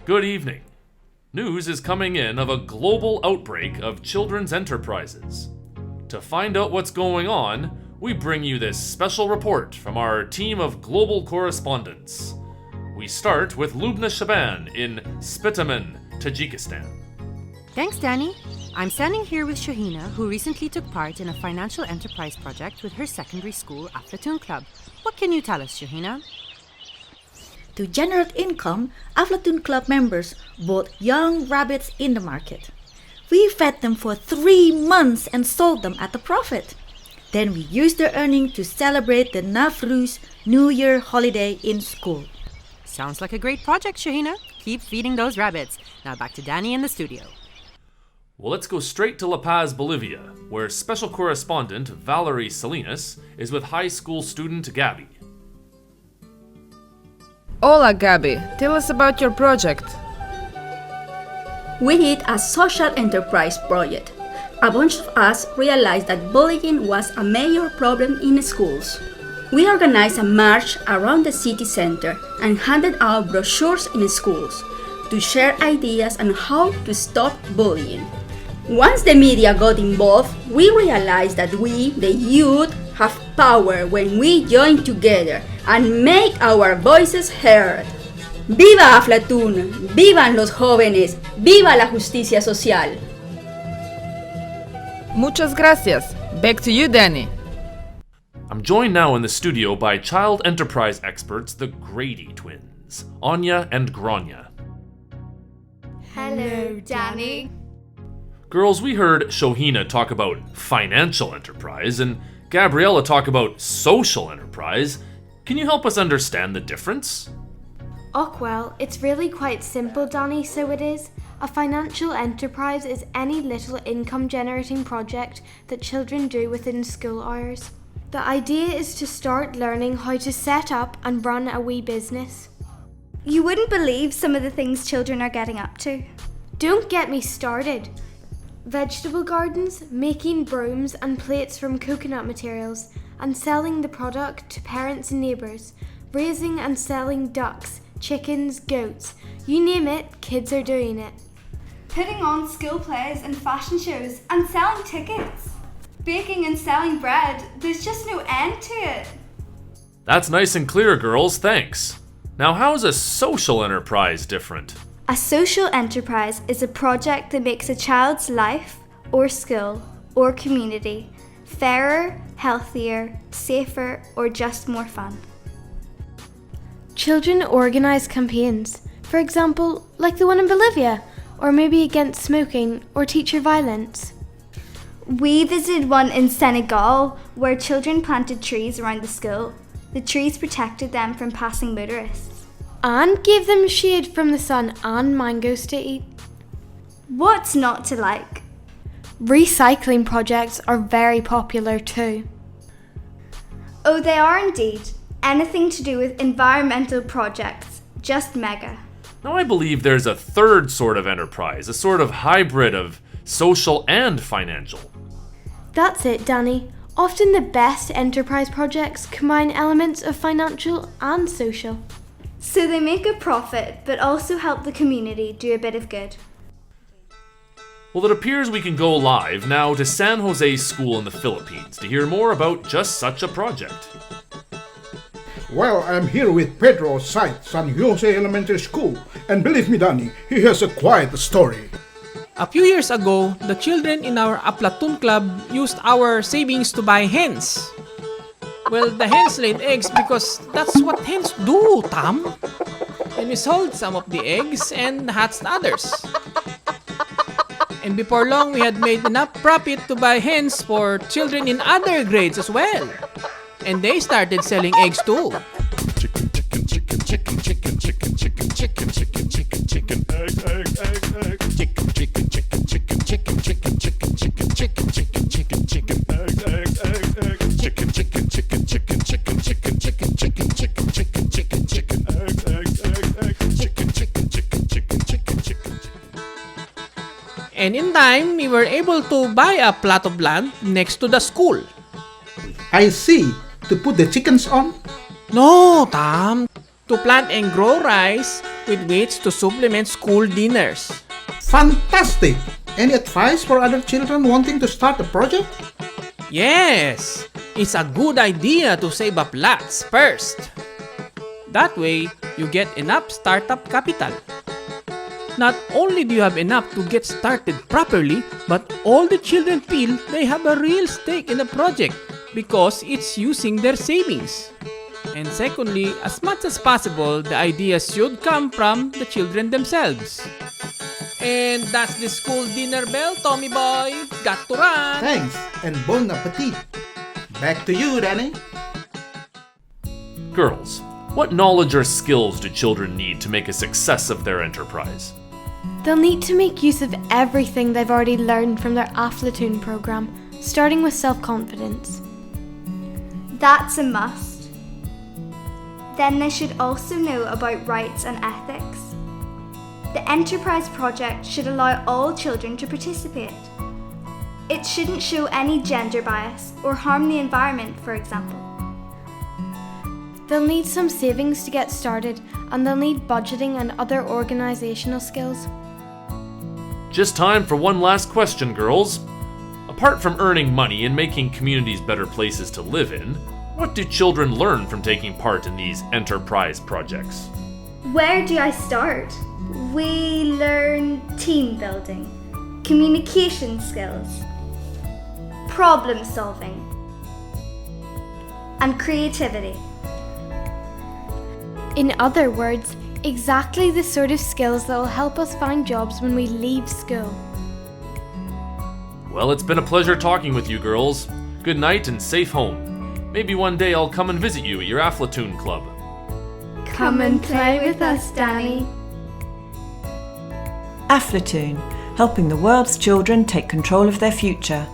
Good evening. News is coming in of a global outbreak of children's enterprises. To find out what's going on, we bring you this special report from our team of global correspondents. We start with Lubna Shaban in Spitaman, Tajikistan. Thanks, Danny. I'm standing here with Shahina, who recently took part in a financial enterprise project with her secondary school Aflaatoon Club. What can you tell us, Shahina? To generate income, Aflaatoon Club members bought young rabbits in the market. We fed them for 3 months and sold them at a profit. Then we used the earning to celebrate the Nowruz New Year holiday in school. Sounds like a great project, Shahina. Keep feeding those rabbits. Now back to Danny in the studio. Well, let's go straight to La Paz, Bolivia, where special correspondent Valerie Salinas is with high school student Gabby. Hola, Gabby. Tell us about your project. We did a social enterprise project. A bunch of us realized that bullying was a major problem in schools. We organized a march around the city center and handed out brochures in schools to share ideas on how to stop bullying. Once the media got involved, we realized that we, the youth, have power when we join together and make our voices heard. ¡Viva Aflaatoon! ¡Vivan los jóvenes! ¡Viva la justicia social! Muchas gracias. Back to you, Danny. I'm joined now in the studio by child enterprise experts, the Grady twins, Anya and Grania. Hello, Danny. Girls, we heard Shohina talk about financial enterprise and Gabriella talk about social enterprise. Can you help us understand the difference? Oh, well, it's really quite simple, Danny, so it is. A financial enterprise is any little income-generating project that children do within school hours. The idea is to start learning how to set up and run a wee business. You wouldn't believe some of the things children are getting up to. Don't get me started. Vegetable gardens, making brooms and plates from coconut materials, and selling the product to parents and neighbours, raising and selling ducks, chickens, goats, you name it, kids are doing it. Putting on school plays and fashion shows and selling tickets. Baking and selling bread, there's just no end to it. That's nice and clear, girls, thanks. Now, how's a social enterprise different? A social enterprise is a project that makes a child's life, or school, or community fairer, healthier, safer, or just more fun. Children organise campaigns, for example, like the one in Bolivia, or maybe against smoking or teacher violence. We visited one in Senegal where children planted trees around the school. The trees protected them from passing motorists. And gave them shade from the sun and mangoes to eat. What's not to like? Recycling projects are very popular too. Oh, they are indeed. Anything to do with environmental projects, just mega. Now, I believe there's a third sort of enterprise, a sort of hybrid of social and financial. That's it, Danny. Often the best enterprise projects combine elements of financial and social. So they make a profit, but also help the community do a bit of good. Well, it appears we can go live now to San Jose School in the Philippines to hear more about just such a project. Well, I'm here with Pedro Site, San Jose Elementary School, and believe me, Danny, he has a quite story. A few years ago, the children in our Aflaatoon Club used our savings to buy hens. Well, the hens laid eggs because that's what hens do, Tom. And we sold some of the eggs and hatched others. And before long, we had made enough profit to buy hens for children in other grades as well. And they started selling eggs too. Chicken, chicken, chicken, chicken, chicken, chicken, chicken, chicken, chicken, chicken, chicken, egg, egg, egg, egg. Chicken, chicken, chicken, chicken, chicken, chicken, chicken, chicken, chicken, chicken, chicken, chicken, egg, egg, egg, egg. Chicken, chicken, chicken, chicken, chicken, chicken, chicken, chicken, chicken, chicken, chicken, chicken, egg, egg, egg, egg. Chicken, chicken, chicken, chicken, chicken, chicken, chicken. And in time, we were able to buy a plot of land next to the school. I see. To put the chickens on? No, Tom. to plant and grow rice with which to supplement school dinners. Fantastic! Any advice for other children wanting to start a project? Yes, it's a good idea to save up lots first. That way, you get enough startup capital. Not only do you have enough to get started properly, but all the children feel they have a real stake in the project because it's using their savings. And secondly, as much as possible, the ideas should come from the children themselves. And that's the school dinner bell, Tommy boy. Got to run! Thanks, and bon appetit. Back to you, Danny. Girls, what knowledge or skills do children need to make a success of their enterprise? They'll need to make use of everything they've already learned from their Aflatun program, starting with self-confidence. That's a must. Then they should also know about rights and ethics. The enterprise project should allow all children to participate. It shouldn't show any gender bias or harm the environment, for example. They'll need some savings to get started, and they'll need budgeting and other organisational skills. Just time for one last question, girls. Apart from earning money and making communities better places to live in, what do children learn from taking part in these enterprise projects? Where do I start? We learn team building, communication skills, problem solving, and creativity. In other words, exactly the sort of skills that will help us find jobs when we leave school. Well, it's been a pleasure talking with you girls. Good night and safe home. Maybe one day I'll come and visit you at your Aflatun club. Come and play with us, Danny. Aflatun, helping the world's children take control of their future.